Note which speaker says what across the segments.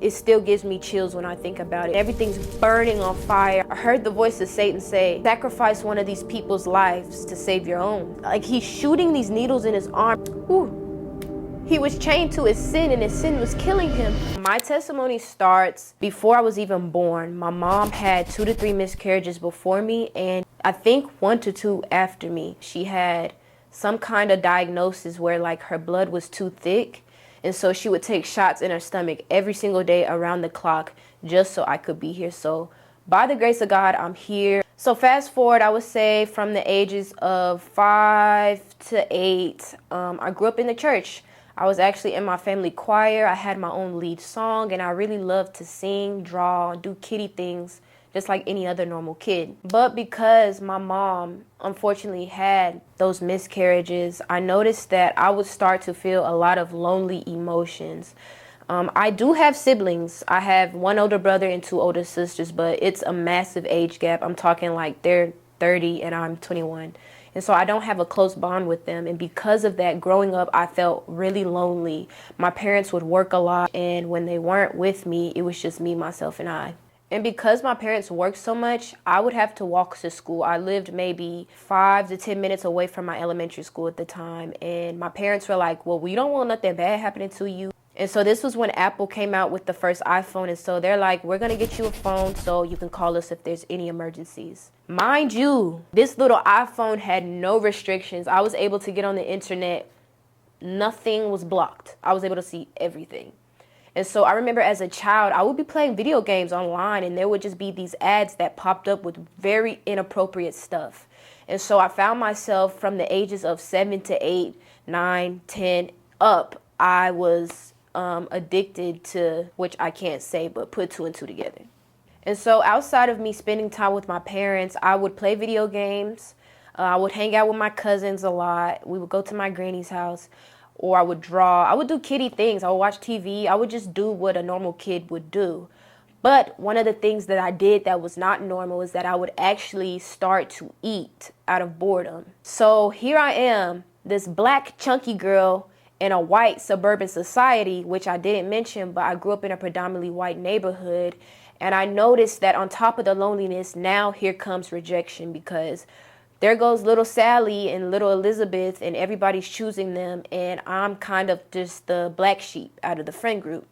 Speaker 1: It still gives me chills when I think about it. Everything's burning on fire. I heard the voice of Satan say, sacrifice one of these people's lives to save your own. Like, he's shooting these needles in his arm. Ooh. He was chained to his sin, and his sin was killing him. My testimony starts before I was even born. My mom had 2 to 3 miscarriages before me, and I think 1 to 2 after me. She had some kind of diagnosis where like her blood was too thick, and so she would take shots in her stomach every single day around the clock just so I could be here. So by the grace of God, I'm here. So fast forward, I would say from the ages of 5 to 8, I grew up in the church. I was actually in my family choir. I had my own lead song, and I really loved to sing, draw, do kiddie things, just like any other normal kid. But because my mom unfortunately had those miscarriages, I noticed that I would start to feel a lot of lonely emotions. I do have siblings. I have 1 older brother and 2 older sisters, but it's a massive age gap. I'm talking like they're 30 and I'm 21. And so I don't have a close bond with them. And because of that, growing up, I felt really lonely. My parents would work a lot, and when they weren't with me, it was just me, myself, and I. And because my parents worked so much, I would have to walk to school. I lived maybe 5 to 10 minutes away from my elementary school at the time. And my parents were like, well, we don't want nothing bad happening to you. And so this was when Apple came out with the first iPhone. And so they're like, we're going to get you a phone so you can call us if there's any emergencies. Mind you, this little iPhone had no restrictions. I was able to get on the internet. Nothing was blocked. I was able to see everything. And so I remember as a child, I would be playing video games online, and there would just be these ads that popped up with very inappropriate stuff. And so I found myself from the ages of 7 to 8, 9, 10 up, I was addicted to, which I can't say, but put 2 and 2 together. And so outside of me spending time with my parents, I would play video games. I would hang out with my cousins a lot. We would go to my granny's house, or I would draw. I would do kiddie things. I would watch TV. I would just do what a normal kid would do. But one of the things that I did that was not normal is that I would actually start to eat out of boredom. So here I am, this black chunky girl in a white suburban society, which I didn't mention, but I grew up in a predominantly white neighborhood. And I noticed that on top of the loneliness, now here comes rejection, because there goes little Sally and little Elizabeth, and everybody's choosing them, and I'm kind of just the black sheep out of the friend group.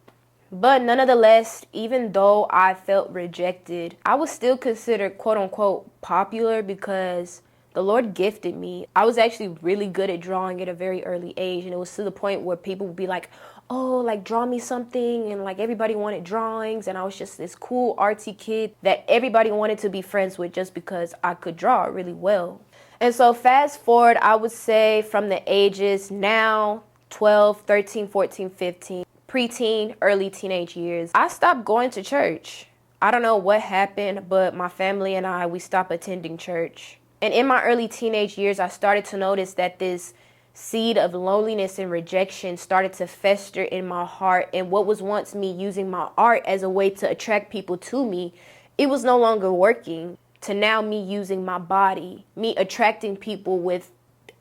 Speaker 1: But nonetheless, even though I felt rejected, I was still considered quote unquote popular because the Lord gifted me. I was actually really good at drawing at a very early age, and it was to the point where people would be like, oh, like draw me something, and like everybody wanted drawings, and I was just this cool artsy kid that everybody wanted to be friends with just because I could draw really well. And so fast forward, I would say from the ages now 12, 13, 14, 15, preteen, early teenage years, I stopped going to church. I don't know what happened, but my family and I, we stopped attending church. And in my early teenage years, I started to notice that this seed of loneliness and rejection started to fester in my heart. And what was once me using my art as a way to attract people to me, it was no longer working. To now me using my body, me attracting people with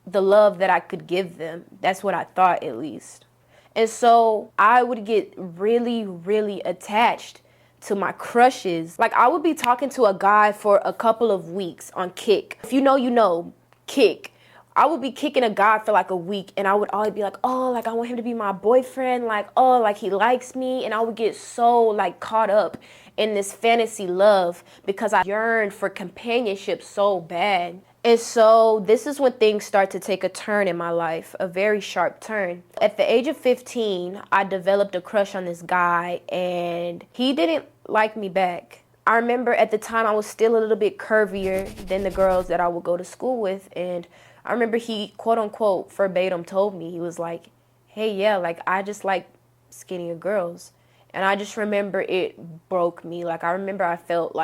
Speaker 1: the love that I could give them. That's what I thought, at least. And so I would get really, really attached to my crushes. Like, I would be talking to a guy for a couple of weeks on Kick. If you know, you know, Kick. I would be kicking a guy for like a week, and I would always be like, oh, like I want him to be my boyfriend. Like, oh, like he likes me. And I would get so like caught up in this fantasy love because I yearned for companionship so bad. And so this is when things start to take a turn in my life, a very sharp turn. At the age of 15, I developed a crush on this guy, and he didn't like me back. I remember at the time I was still a little bit curvier than the girls that I would go to school with, and I remember he, quote unquote, verbatim told me, he was like, hey, yeah, like I just like skinnier girls. And I just remember it broke me. Like, I remember I felt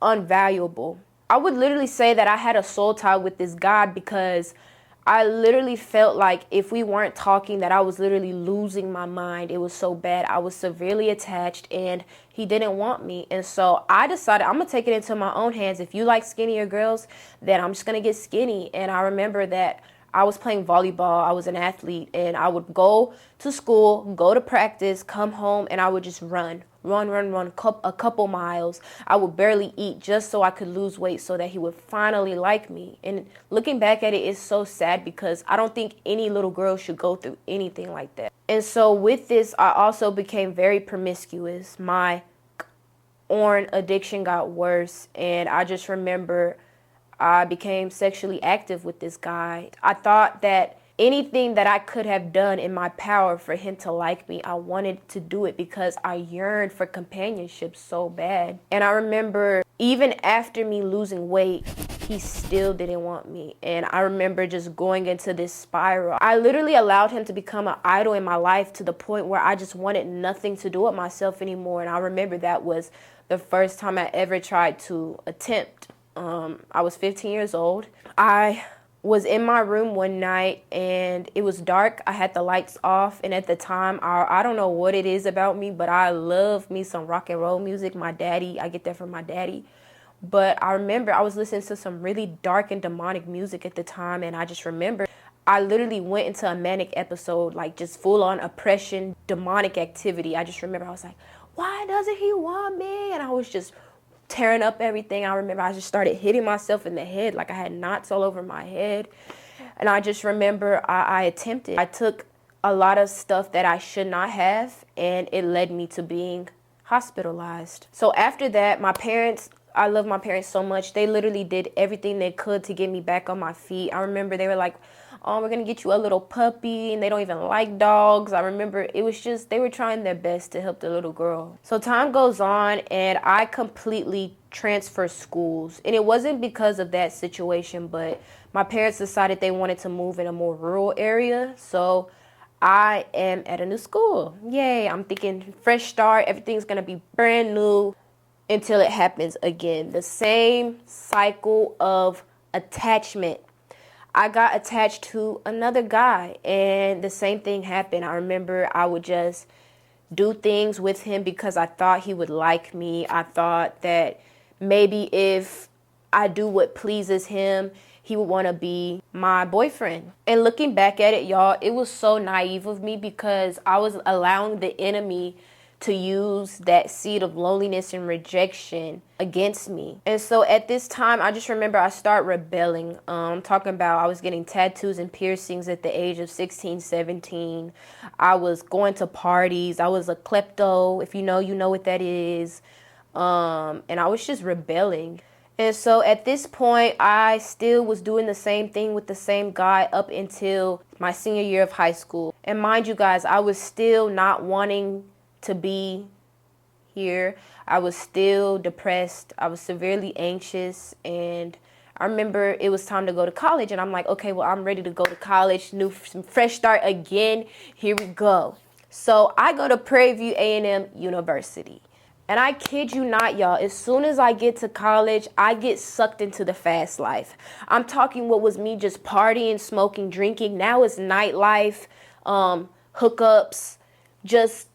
Speaker 1: unvaluable. I would literally say that I had a soul tie with this guy because I literally felt like if we weren't talking, that I was literally losing my mind. It was so bad. I was severely attached, and he didn't want me. And so I decided I'm going to take it into my own hands. If you like skinnier girls, then I'm just going to get skinny. And I remember that I was playing volleyball. I was an athlete, and I would go to school, go to practice, come home, and I would just run a couple miles. I would barely eat just so I could lose weight so that he would finally like me. And looking back at it, it's so sad because I don't think any little girl should go through anything like that. And so with this, I also became very promiscuous. My porn addiction got worse, and I just remember I became sexually active with this guy. I thought that anything that I could have done in my power for him to like me, I wanted to do it because I yearned for companionship so bad. And I remember even after me losing weight, he still didn't want me. And I remember just going into this spiral. I literally allowed him to become an idol in my life to the point where I just wanted nothing to do with myself anymore. And I remember that was the first time I ever tried to attempt. I was 15 years old. I was in my room one night and it was dark. I had the lights off, and at the time, I don't know what it is about me, but I love me some rock and roll music. My daddy, I get that from my daddy. But I remember I was listening to some really dark and demonic music at the time, and I just remember I literally went into a manic episode, like just full on oppression, demonic activity. I just remember I was like, why doesn't he want me? And I was just tearing up everything. I remember I just started hitting myself in the head, like I had knots all over my head. And I just remember I attempted. I took a lot of stuff that I should not have, and it led me to being hospitalized. So after that, my parents, I love my parents so much. They literally did everything they could to get me back on my feet. I remember they were like, oh, we're going to get you a little puppy, and they don't even like dogs. I remember it was just, they were trying their best to help the little girl. So time goes on, and I completely transfer schools. And it wasn't because of that situation, but my parents decided they wanted to move in a more rural area. So I am at a new school. Yay, I'm thinking fresh start. Everything's going to be brand new until it happens again. The same cycle of attachment. I got attached to another guy, and the same thing happened. I remember I would just do things with him because I thought he would like me. I thought that maybe if I do what pleases him, he would want to be my boyfriend. And looking back at it, y'all, it was so naive of me because I was allowing the enemy to use that seed of loneliness and rejection against me. And so at this time, I just remember I started rebelling. Talking about I was getting tattoos and piercings at the age of 16, 17. I was going to parties. I was a klepto. If you know what that is. And I was just rebelling. And so at this point, I still was doing the same thing with the same guy up until my senior year of high school. And mind you guys, I was still not wanting to be here. I was still depressed. I was severely anxious, and I remember it was time to go to college, and I'm like, okay, well, I'm ready to go to college, fresh start again. Here we go. So I go to Prairie View A&M University, and I kid you not, y'all, as soon as I get to college, I get sucked into the fast life. I'm talking what was me just partying, smoking, drinking. Now it's nightlife, hookups, just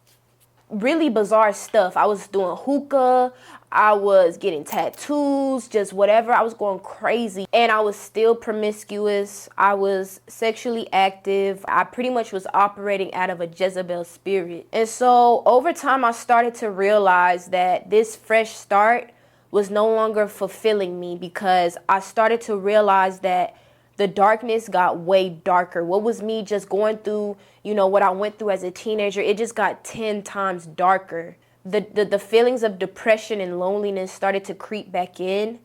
Speaker 1: really bizarre stuff. I was doing hookah, I was getting tattoos, just whatever. I was going crazy, and I was still promiscuous. I was sexually active. I pretty much was operating out of a Jezebel spirit. And so over time, I started to realize that this fresh start was no longer fulfilling me because I started to realize that the darkness got way darker. What was me just going through, what I went through as a teenager, it just got 10 times darker. The feelings of depression and loneliness started to creep back in.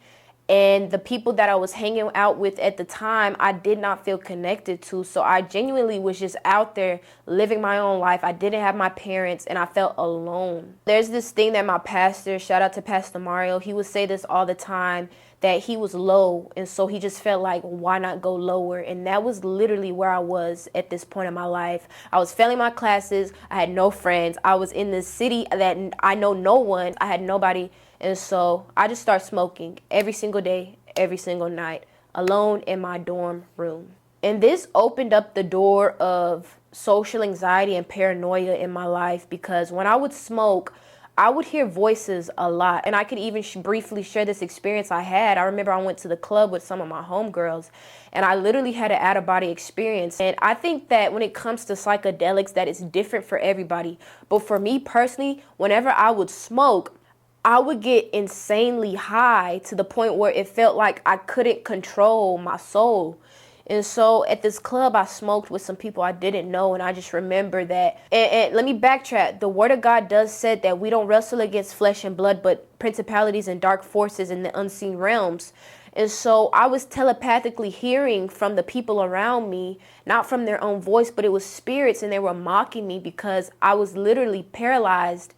Speaker 1: And the people that I was hanging out with at the time, I did not feel connected to. So I genuinely was just out there living my own life. I didn't have my parents, and I felt alone. There's this thing that my pastor, shout out to Pastor Mario, he would say this all the time, that he was low, and so he just felt like, why not go lower? And that was literally where I was at this point in my life. I was failing my classes. I had no friends. I was in this city that I know no one. I had nobody. And so I just started smoking every single day, every single night, alone in my dorm room. And this opened up the door of social anxiety and paranoia in my life because when I would smoke, I would hear voices a lot. And I could even briefly share this experience I had. I remember I went to the club with some of my homegirls, and I literally had an out-of-body experience. And I think that when it comes to psychedelics, that is different for everybody. But for me personally, whenever I would smoke, I would get insanely high to the point where it felt like I couldn't control my soul. And so at this club, I smoked with some people I didn't know, and I just remember that. And let me backtrack. The Word of God does said that we don't wrestle against flesh and blood, but principalities and dark forces in the unseen realms. And so I was telepathically hearing from the people around me, not from their own voice, but it was spirits, and they were mocking me because I was literally paralyzed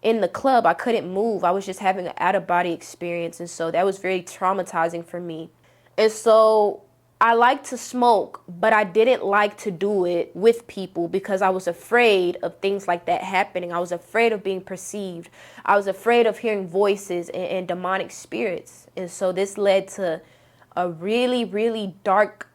Speaker 1: in the club. I couldn't move. I was just having an out-of-body experience, and so that was very traumatizing for me. And so I like to smoke, but I didn't like to do it with people because I was afraid of things like that happening. I was afraid of being perceived. I was afraid of hearing voices and demonic spirits. And so this led to a really, really dark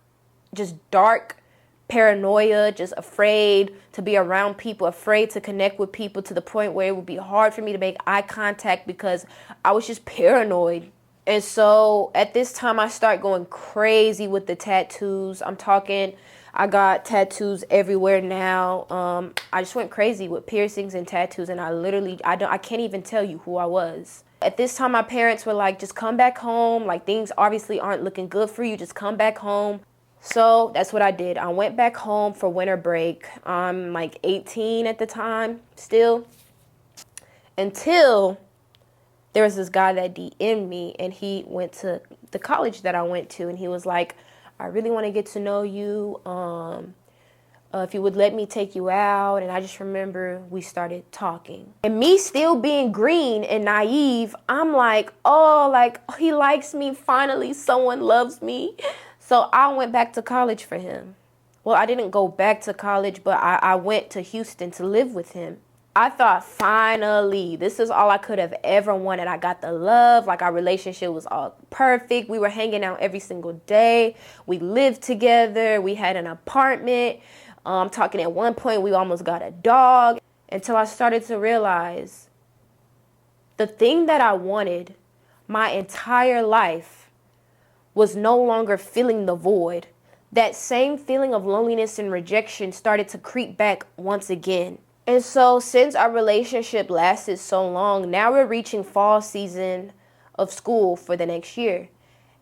Speaker 1: paranoia, just afraid to be around people, afraid to connect with people, to the point where it would be hard for me to make eye contact because I was just paranoid. And so at this time, I start going crazy with the tattoos. I'm talking, I got tattoos everywhere now. I just went crazy with piercings and tattoos, and I can't even tell you who I was. At this time, my parents were like, just come back home. Like, things obviously aren't looking good for you. Just come back home. So that's what I did. I went back home for winter break. I'm like 18 at the time still, until there was this guy that DM'd me, and he went to the college that I went to, and he was like, I really want to get to know you. If you would let me take you out. And I just remember we started talking. And me still being green and naive, I'm like, oh, like, he likes me. Finally, someone loves me. So I went back to college for him. Well, I didn't go back to college, but I went to Houston to live with him. I thought, finally, this is all I could have ever wanted. I got the love, like our relationship was all perfect. We were hanging out every single day. We lived together. We had an apartment. Talking at one point, we almost got a dog, until I started to realize the thing that I wanted my entire life was no longer filling the void. That same feeling of loneliness and rejection started to creep back once again. And so since our relationship lasted so long, now we're reaching fall season of school for the next year.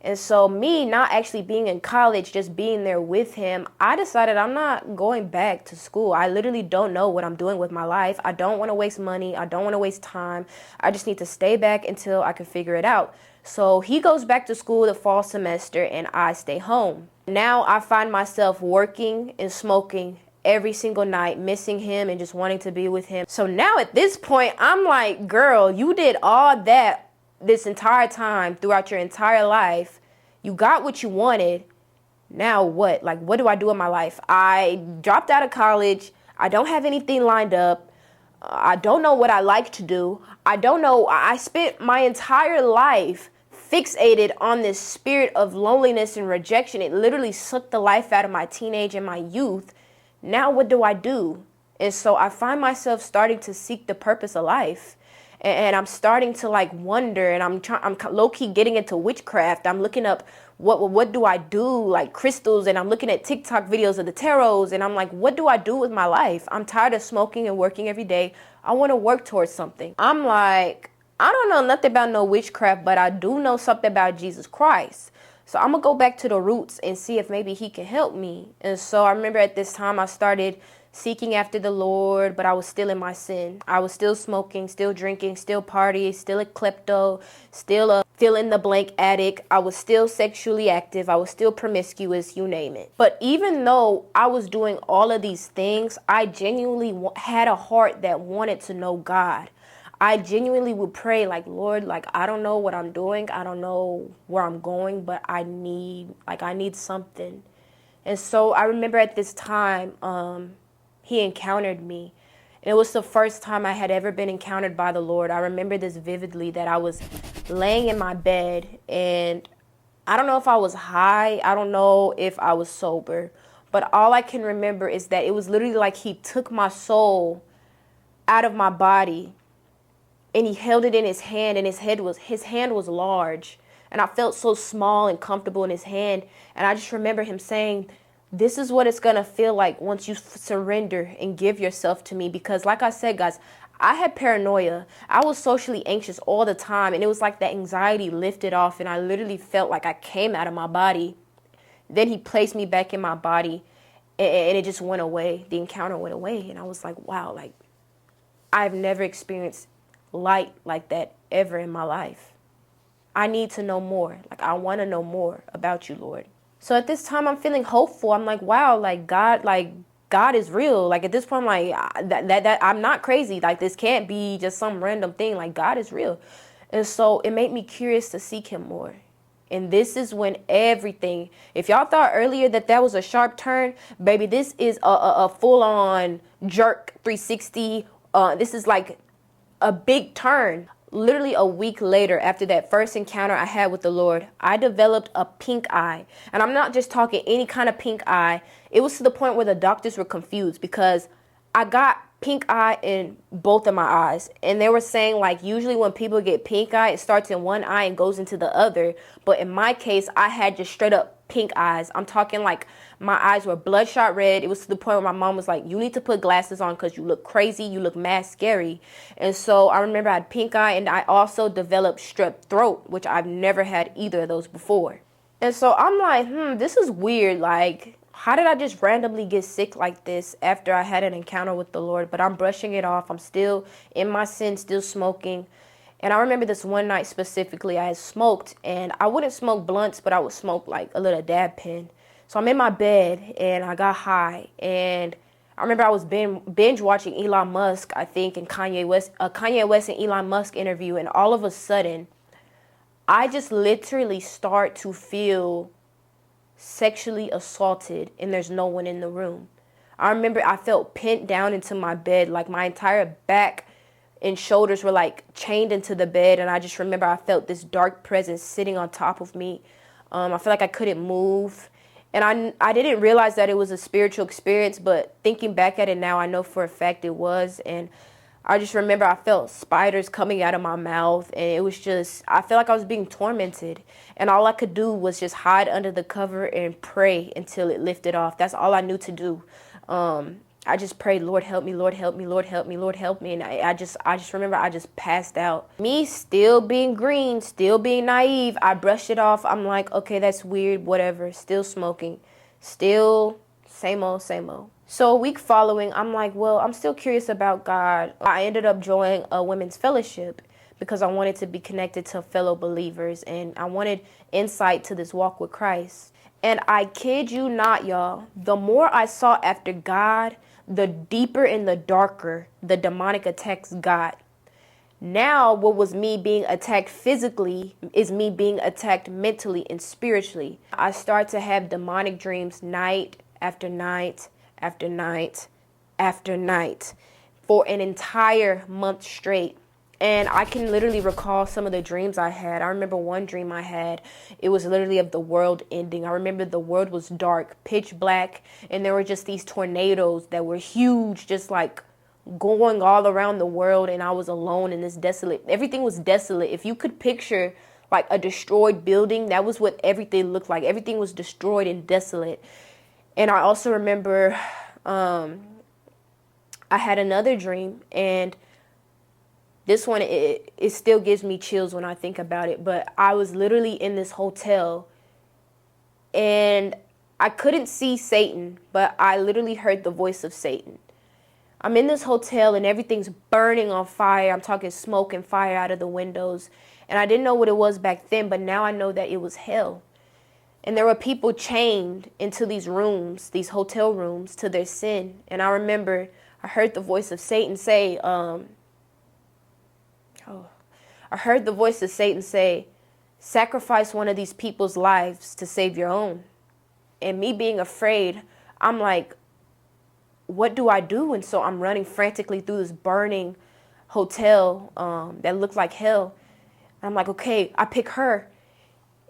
Speaker 1: And so me not actually being in college, just being there with him, I decided I'm not going back to school. I literally don't know what I'm doing with my life. I don't want to waste money. I don't want to waste time. I just need to stay back until I can figure it out. So he goes back to school the fall semester, and I stay home. Now I find myself working and smoking every single night, missing him and just wanting to be with him. So now at this point, I'm like, girl, you did all that this entire time throughout your entire life. You got what you wanted. Now what? Like, what do I do with my life? I dropped out of college. I don't have anything lined up. I don't know what I like to do. I don't know. I spent my entire life fixated on this spirit of loneliness and rejection. It literally sucked the life out of my teenage and my youth. Now what do I do? And so I find myself starting to seek the purpose of life. And I'm starting to like wonder, and I'm low-key getting into witchcraft. I'm looking up what do I do, like crystals, and I'm looking at TikTok videos of the tarots, and I'm like, what do I do with my life? I'm tired of smoking and working every day. I want to work towards something. I'm like, I don't know nothing about no witchcraft, but I do know something about Jesus Christ. So I'm going to go back to the roots and see if maybe he can help me. And so I remember at this time I started seeking after the Lord, but I was still in my sin. I was still smoking, still drinking, still partying, still a klepto, still a fill-in-the-blank addict. I was still sexually active. I was still promiscuous, you name it. But even though I was doing all of these things, I genuinely had a heart that wanted to know God. I genuinely would pray like, Lord, like, I don't know what I'm doing. I don't know where I'm going, but I need something. And so I remember at this time, he encountered me. And it was the first time I had ever been encountered by the Lord. I remember this vividly, that I was laying in my bed, and I don't know if I was high. I don't know if I was sober. But all I can remember is that it was literally like he took my soul out of my body and he held it in his hand, and his hand was large, and I felt so small and comfortable in his hand. And I just remember him saying, this is what it's gonna feel like once you surrender and give yourself to me. Because like I said, guys, I had paranoia. I was socially anxious all the time, and it was like that anxiety lifted off, and I literally felt like I came out of my body. Then he placed me back in my body, and it just went away. The encounter went away, and I was like, wow, like I've never experienced light like that ever in my life. I need to know more. Like, I want to know more about you, Lord. So at this time, I'm feeling hopeful. I'm like, wow, like God is real. Like at this point, I'm like, that I'm not crazy. Like this can't be just some random thing. Like God is real. And so it made me curious to seek him more. And this is when everything, if y'all thought earlier that was a sharp turn, baby, this is a full-on jerk 360. This is like a big turn. Literally a week later, after that first encounter I had with the Lord, I developed a pink eye. And I'm not just talking any kind of pink eye. It was to the point where the doctors were confused because I got pink eye in both of my eyes. And they were saying, like, usually when people get pink eye, it starts in one eye and goes into the other. But in my case, I had just straight up pink eyes. I'm talking like my eyes were bloodshot red. It was to the point where my mom was like, you need to put glasses on because you look crazy. You look mad scary. And so I remember I had pink eye, and I also developed strep throat, which I've never had either of those before. And so I'm like, this is weird. Like, how did I just randomly get sick like this after I had an encounter with the Lord? But I'm brushing it off. I'm still in my sin, still smoking. And I remember this one night specifically, I had smoked, and I wouldn't smoke blunts, but I would smoke like a little dab pen. So I'm in my bed, and I got high, and I remember I was binge watching Elon Musk, I think, and Kanye West and Elon Musk interview, and all of a sudden, I just literally start to feel sexually assaulted, and there's no one in the room. I remember I felt pinned down into my bed, like my entire back and shoulders were like chained into the bed, and I just remember I felt this dark presence sitting on top of me. I felt like I couldn't move, and I didn't realize that it was a spiritual experience, but thinking back at it now, I know for a fact it was. And I just remember I felt spiders coming out of my mouth, and it was just, I felt like I was being tormented, and all I could do was just hide under the cover and pray until it lifted off. That's all I knew to do. I just prayed, Lord, help me, Lord, help me, Lord, help me, Lord, help me. And I just remember I just passed out. Me still being green, still being naive. I brushed it off. I'm like, okay, that's weird, whatever. Still smoking. Still same old, same old. So a week following, I'm like, well, I'm still curious about God. I ended up joining a women's fellowship because I wanted to be connected to fellow believers, and I wanted insight to this walk with Christ. And I kid you not, y'all, the more I sought after God, the deeper and the darker the demonic attacks got. Now, what was me being attacked physically is me being attacked mentally and spiritually. I start to have demonic dreams night after night after night after night for an entire month straight. And I can literally recall some of the dreams I had. I remember one dream I had. It was literally of the world ending. I remember the world was dark, pitch black, and there were just these tornadoes that were huge, just like going all around the world, and I was alone in this desolate. Everything was desolate. If you could picture like a destroyed building, that was what everything looked like. Everything was destroyed and desolate. And I also remember I had another dream, and this one, it still gives me chills when I think about it. But I was literally in this hotel, and I couldn't see Satan, but I literally heard the voice of Satan. I'm in this hotel, and everything's burning on fire. I'm talking smoke and fire out of the windows. And I didn't know what it was back then, but now I know that it was hell. And there were people chained into these rooms, these hotel rooms, to their sin. And I remember I heard the voice of Satan say, sacrifice one of these people's lives to save your own. And me being afraid, I'm like, what do I do? And so I'm running frantically through this burning hotel that looked like hell. I'm like, okay, I pick her.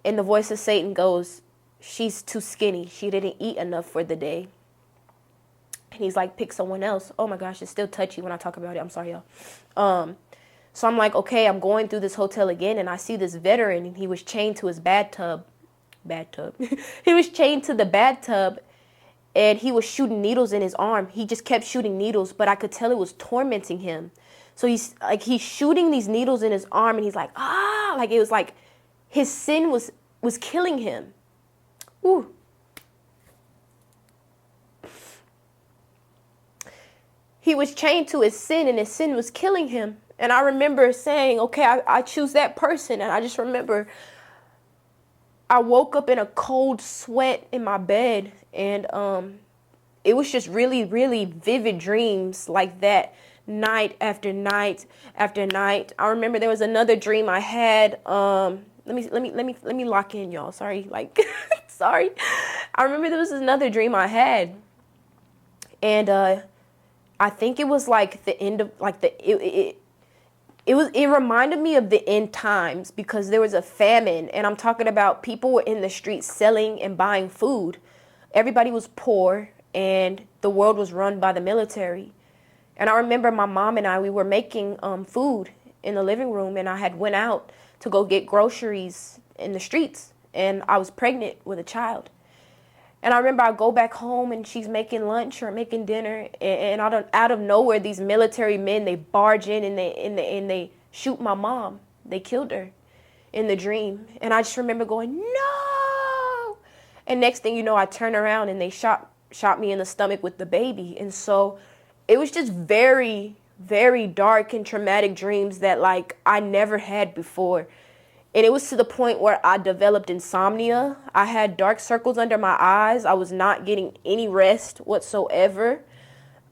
Speaker 1: And the voice of Satan goes, she's too skinny. She didn't eat enough for the day. And he's like, pick someone else. Oh my gosh, it's still touchy when I talk about it. I'm sorry, y'all. So I'm like, okay, I'm going through this hotel again, and I see this veteran, and he was chained to his bathtub. He was chained to the bathtub, and he was shooting needles in his arm. He just kept shooting needles, but I could tell it was tormenting him. So he's shooting these needles in his arm, and he's like, like it was like his sin was killing him. Ooh. He was chained to his sin, and his sin was killing him. And I remember saying, okay, I choose that person. And I just remember I woke up in a cold sweat in my bed, and it was just really, really vivid dreams like that, night after night after night. I remember there was another dream I had. Let me lock in, y'all. Sorry, sorry. I remember there was another dream I had, and I think it was like the end of it reminded me of the end times, because there was a famine, and I'm talking about people were in the streets selling and buying food. Everybody was poor, and the world was run by the military. And I remember my mom and we were making food in the living room, and I had went out to go get groceries in the streets, and I was pregnant with a child. And I remember I go back home, and she's making lunch or making dinner, and out of nowhere, these military men, they barge in, and they shoot my mom. They killed her in the dream. And I just remember going, no. And next thing you know, I turn around, and they shot me in the stomach with the baby. And so it was just very, very dark and traumatic dreams that I never had before. And it was to the point where I developed insomnia. I had dark circles under my eyes. I was not getting any rest whatsoever.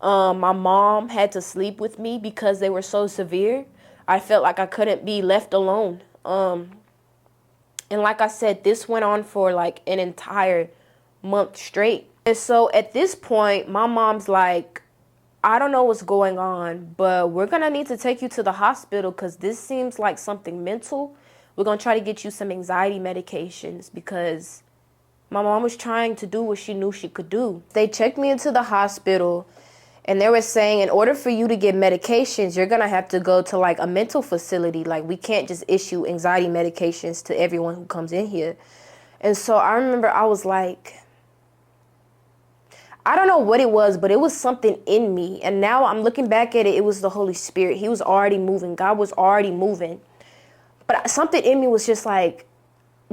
Speaker 1: My mom had to sleep with me because they were so severe. I felt like I couldn't be left alone. And like I said, this went on for an entire month straight. And so at this point, my mom's like, I don't know what's going on, but we're going to need to take you to the hospital because this seems like something mental. We're going to try to get you some anxiety medications, because my mom was trying to do what she knew she could do. They checked me into the hospital, and they were saying, in order for you to get medications, you're going to have to go to a mental facility. We can't just issue anxiety medications to everyone who comes in here. And so I remember I was like, I don't know what it was, but it was something in me. And now I'm looking back at it, it was the Holy Spirit. He was already moving. God was already moving. But something in me was just like,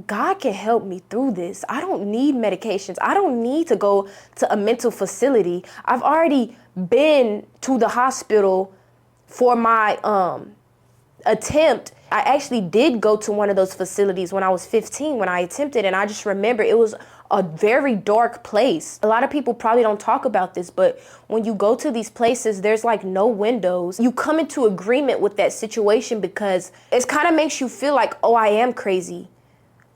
Speaker 1: God can help me through this. I don't need medications. I don't need to go to a mental facility. I've already been to the hospital for my attempt. I actually did go to one of those facilities when I was 15 when I attempted, and I just remember it was a very dark place. A lot of people probably don't talk about this, but when you go to these places, there's no windows. You come into agreement with that situation because it kind of makes you feel like, oh, I am crazy.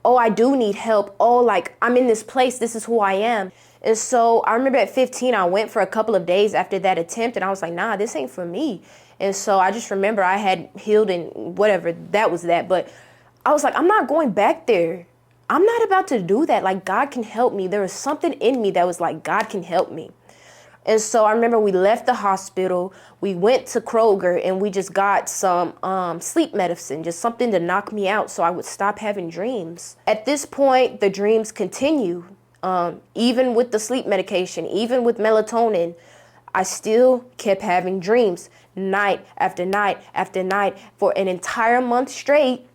Speaker 1: Oh, I do need help. Oh, I'm in this place. This is who I am. And so I remember at 15, I went for a couple of days after that attempt, and I was like, nah, this ain't for me. And so I just remember I had healed and whatever, that was that. But I was like, I'm not going back there. I'm not about to do that. God can help me. There was something in me that was like, God can help me. And so I remember we left the hospital, we went to Kroger, and we just got some sleep medicine, just something to knock me out so I would stop having dreams. At this point, the dreams continue. Even with the sleep medication, even with melatonin, I still kept having dreams night after night after night for an entire month straight.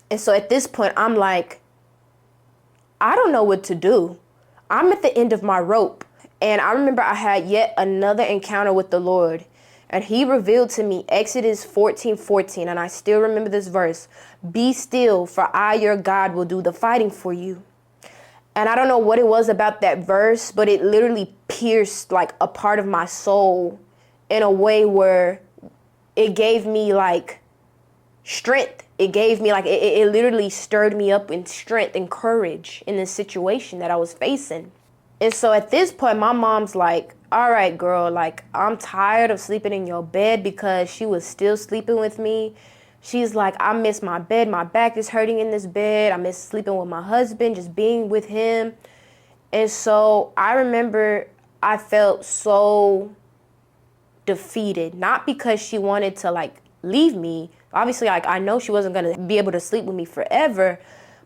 Speaker 1: And so at this point, I'm like, I don't know what to do. I'm at the end of my rope. And I remember I had yet another encounter with the Lord. And he revealed to me Exodus 14:14. And I still remember this verse. Be still, for I, your God, will do the fighting for you. And I don't know what it was about that verse, but it literally pierced a part of my soul in a way where it gave me strength. It gave me it literally stirred me up in strength and courage in this situation that I was facing. And so at this point, my mom's like, all right, girl, I'm tired of sleeping in your bed, because she was still sleeping with me. She's like, I miss my bed. My back is hurting in this bed. I miss sleeping with my husband, just being with him. And so I remember I felt so defeated, not because she wanted to leave me. Obviously, like, I know she wasn't going to be able to sleep with me forever.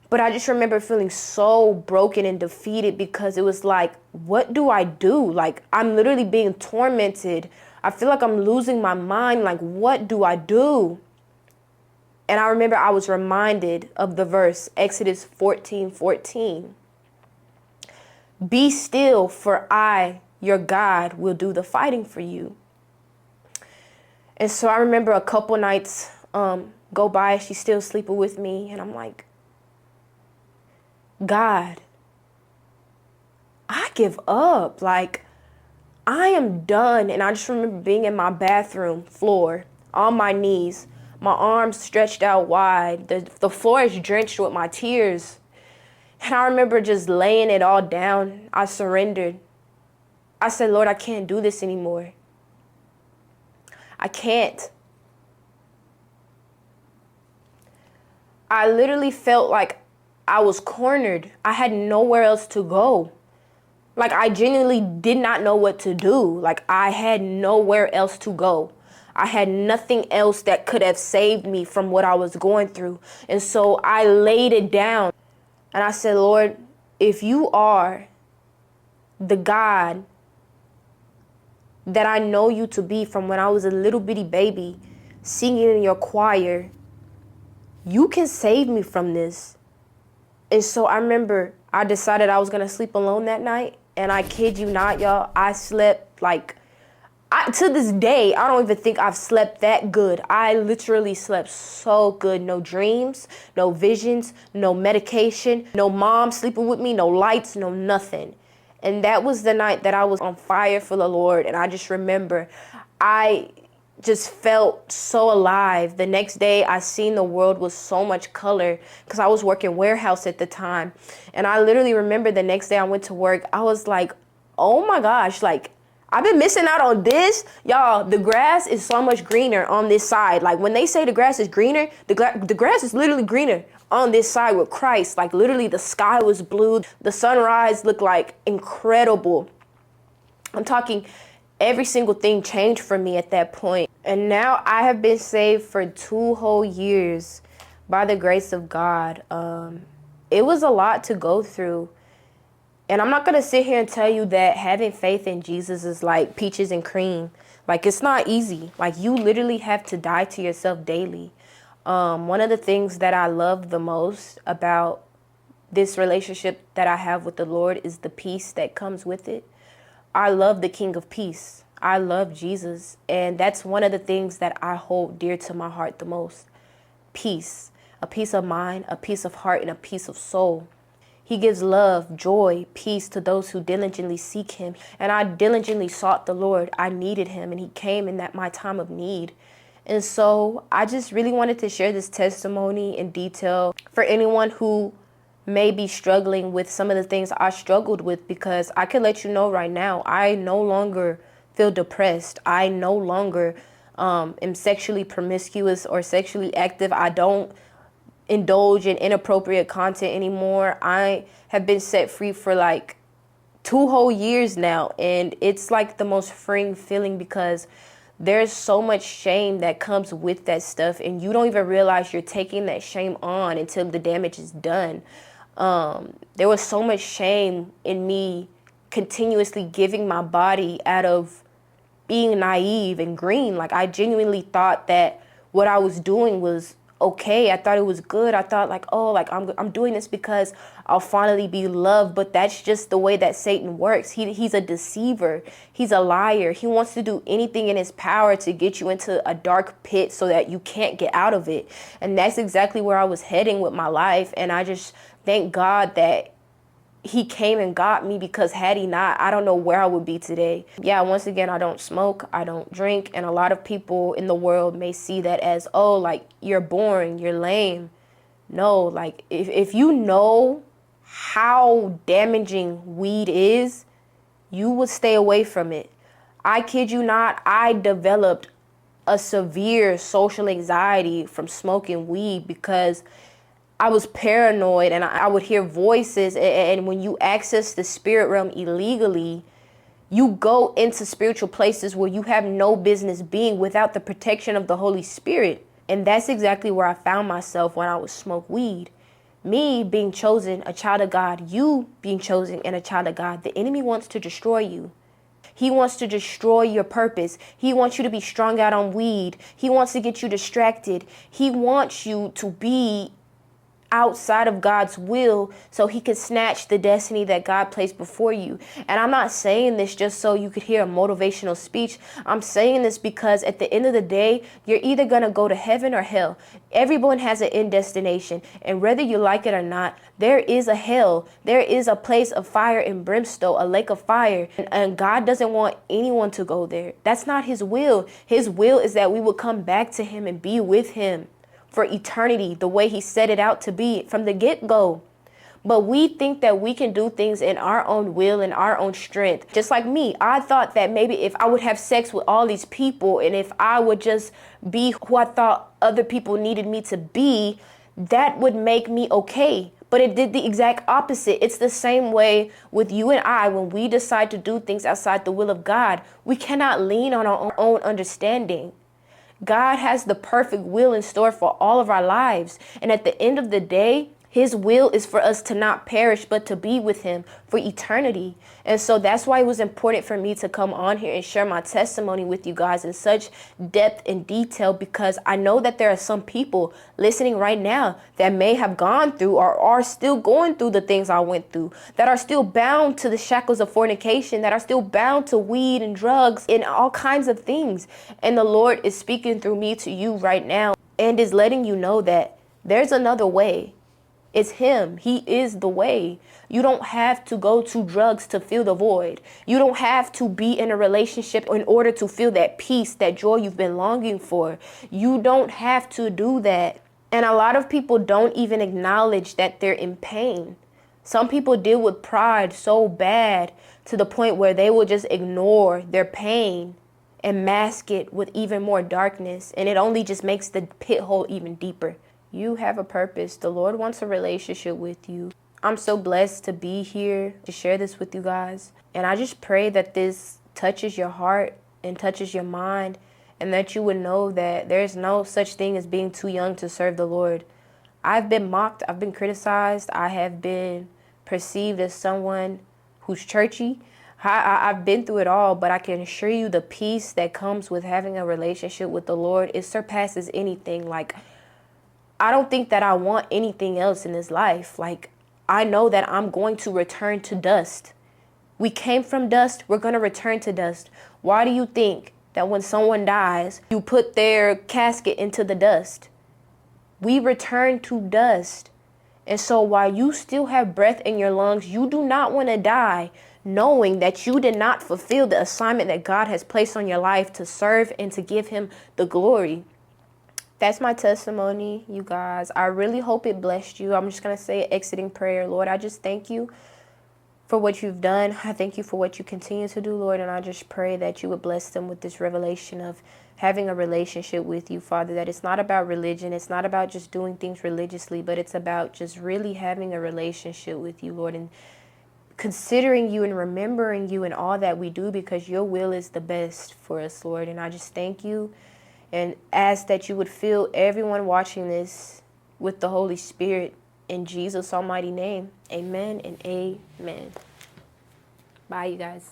Speaker 1: But I just remember feeling so broken and defeated because it was like, what do I do? Like, I'm literally being tormented. I feel like I'm losing my mind. Like, what do I do? And I remember I was reminded of the verse, Exodus 14:14. Be still, for I, your God, will do the fighting for you. And so I remember a couple nights go by, she's still sleeping with me, and I'm like, God, I give up. Like, I am done. And I just remember being in my bathroom floor, on my knees, my arms stretched out wide. The floor is drenched with my tears. And I remember just laying it all down. I surrendered. I said, Lord, I can't do this anymore. I can't. I literally felt like I was cornered. I had nowhere else to go. Like, I genuinely did not know what to do. Like, I had nowhere else to go. I had nothing else that could have saved me from what I was going through. And so I laid it down and I said, Lord, if you are the God that I know you to be from when I was a little bitty baby singing in your choir, you can save me from this. And so I remember I decided I was going to sleep alone that night. And I kid you not, y'all, I slept like, to this day, I don't even think I've slept that good. I literally slept so good. No dreams, no visions, no medication, no mom sleeping with me, no lights, no nothing. And that was the night that I was on fire for the Lord. And I just remember I just felt so alive. The next day, I seen the world with so much color because I was working warehouse at the time. And I literally remember the next day I went to work, I was like, oh my gosh, like, I've been missing out on this. Y'all, the grass is so much greener on this side. Like, when they say the grass is greener, the grass is literally greener on this side with Christ. Like, literally the sky was blue. The sunrise looked like incredible. I'm talking every single thing changed for me at that point. And now I have been saved for 2 whole years by the grace of God. It was a lot to go through. And I'm not going to sit here and tell you that having faith in Jesus is like peaches and cream. Like, it's not easy. Like, you literally have to die to yourself daily. One of the things that I love the most about this relationship that I have with the Lord is the peace that comes with it. I love the King of Peace. I love Jesus. And that's one of the things that I hold dear to my heart the most. Peace. A peace of mind, a peace of heart, and a peace of soul. He gives love, joy, peace to those who diligently seek him. And I diligently sought the Lord. I needed him, and he came in my time of need. And so I just really wanted to share this testimony in detail for anyone who may be struggling with some of the things I struggled with, because I can let you know right now, I no longer feel depressed. I no longer am sexually promiscuous or sexually active. I don't indulge in inappropriate content anymore. I have been set free for like 2 whole years now, and it's like the most freeing feeling because there's so much shame that comes with that stuff, and you don't even realize you're taking that shame on until the damage is done. There was so much shame in me continuously giving my body out of being naive and green. Like, I genuinely thought that what I was doing was okay. I thought it was good. I thought like, oh, like I'm doing this because I'll finally be loved. But that's just the way that Satan works. He's a deceiver. He's a liar. He wants to do anything in his power to get you into a dark pit so that you can't get out of it. And that's exactly where I was heading with my life. And I just thank God that he came and got me, because had he not, I don't know where I would be today. Yeah, once again, I don't smoke, I don't drink, and a lot of people in the world may see that as, oh, like, you're boring, you're lame. No, like, if you know how damaging weed is, you would stay away from it. I kid you not, I developed a severe social anxiety from smoking weed because I was paranoid, and I would hear voices. And when you access the spirit realm illegally, You go into spiritual places where you have no business being without the protection of the Holy Spirit. And that's exactly where I found myself when I would smoke weed. Me being chosen a child of God, you being chosen and a child of God. The enemy wants to destroy you. He wants to destroy your purpose. He wants you to be strung out on weed. He wants to get you distracted. He wants you to be outside of God's will so he can snatch the destiny that God placed before you. And I'm not saying this just so you could hear a motivational speech. I'm saying this because at the end of the day, you're either going to go to heaven or hell. Everyone has an end destination. And whether you like it or not, there is a hell. There is a place of fire and brimstone, a lake of fire. And God doesn't want anyone to go there. That's not his will. His will is that we would come back to him and be with him for eternity, the way he set it out to be from the get-go. But we think that we can do things in our own will and our own strength. Just like me, I thought that maybe if I would have sex with all these people and if I would just be who I thought other people needed me to be, that would make me okay. But it did the exact opposite. It's the same way with you and I when we decide to do things outside the will of God. We cannot lean on our own understanding. God has the perfect will in store for all of our lives. And at the end of the day, his will is for us to not perish, but to be with him for eternity. And so that's why it was important for me to come on here and share my testimony with you guys in such depth and detail, because I know that there are some people listening right now that may have gone through or are still going through the things I went through, that are still bound to the shackles of fornication, that are still bound to weed and drugs and all kinds of things. And the Lord is speaking through me to you right now and is letting you know that there's another way. It's him. He is the way. You don't have to go to drugs to fill the void. You don't have to be in a relationship in order to feel that peace, that joy you've been longing for. You don't have to do that. And a lot of people don't even acknowledge that they're in pain. Some people deal with pride so bad to the point where they will just ignore their pain and mask it with even more darkness. And it only just makes the pit hole even deeper. You have a purpose. The Lord wants a relationship with you. I'm so blessed to be here to share this with you guys. And I just pray that this touches your heart and touches your mind, and that you would know that there's no such thing as being too young to serve the Lord. I've been mocked. I've been criticized. I have been perceived as someone who's churchy. I've been through it all, but I can assure you the peace that comes with having a relationship with the Lord, it surpasses anything. Like, I don't think that I want anything else in this life. Like, I know that I'm going to return to dust. We came from dust. We're going to return to dust. Why do you think that when someone dies, you put their casket into the dust? We return to dust. And so while you still have breath in your lungs, you do not want to die knowing that you did not fulfill the assignment that God has placed on your life to serve and to give him the glory. That's my testimony, you guys. I really hope it blessed you. I'm just going to say an exiting prayer. Lord, I just thank you for what you've done. I thank you for what you continue to do, Lord. And I just pray that you would bless them with this revelation of having a relationship with you, Father, that it's not about religion. It's not about just doing things religiously, but it's about just really having a relationship with you, Lord, and considering you and remembering you in all that we do, because your will is the best for us, Lord. And I just thank you and ask that you would fill everyone watching this with the Holy Spirit. In Jesus' almighty name, amen and amen. Bye, you guys.